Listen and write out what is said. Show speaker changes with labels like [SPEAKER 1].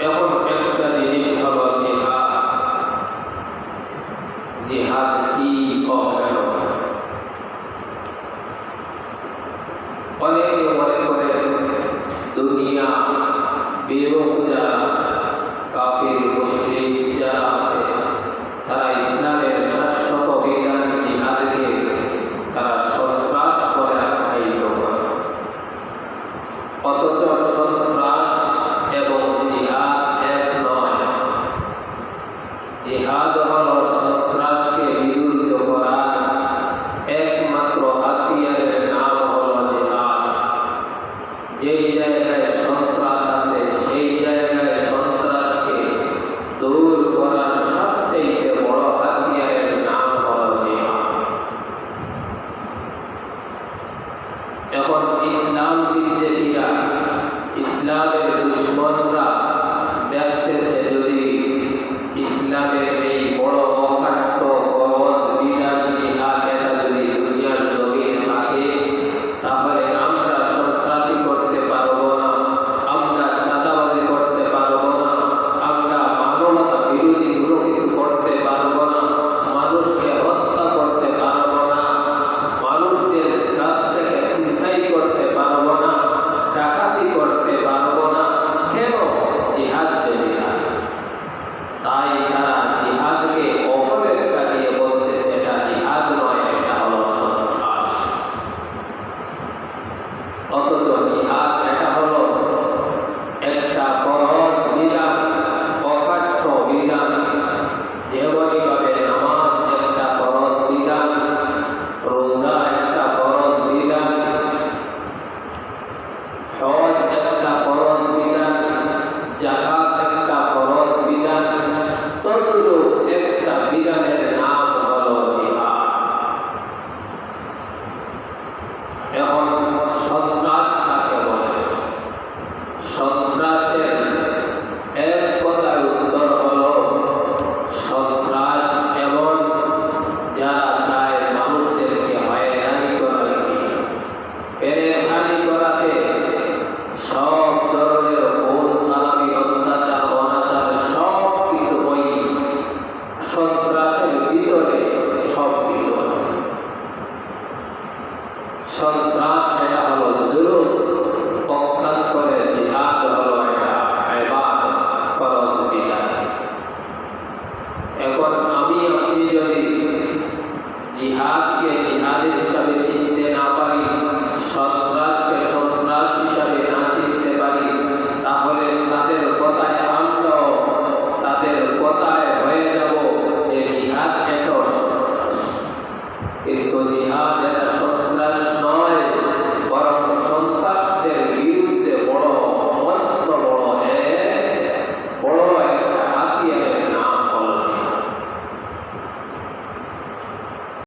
[SPEAKER 1] এখন একটা জিনিস হলো জিহাদ কি ও কেন? অনেকে মনে করে দুনিয়া বেরোক যারা কাফির মুশরিক যারা আছে তারা ইসলামের শাশ্বত বিধান জিহাদকে তারা সন্ত্রাস করে আখ্যায়িত করে। অথচ সন্ত্রাস এবং জিহাদ এক নয়। জিহাদ হলো সন্ত্রাসকে বিরুদ্ধ করা একমাত্র হাতিয়ারের নাম হলো জিহাদ। যেই জায়গায় সন্ত্রাস আছে সেই জায়গায় সন্ত্রাসকে দূর করার সবথেকে বড় হাতিয়ারের নাম হলো জিহাদ। এখন ইসলাম বিদ্বেষীরা ইসলামের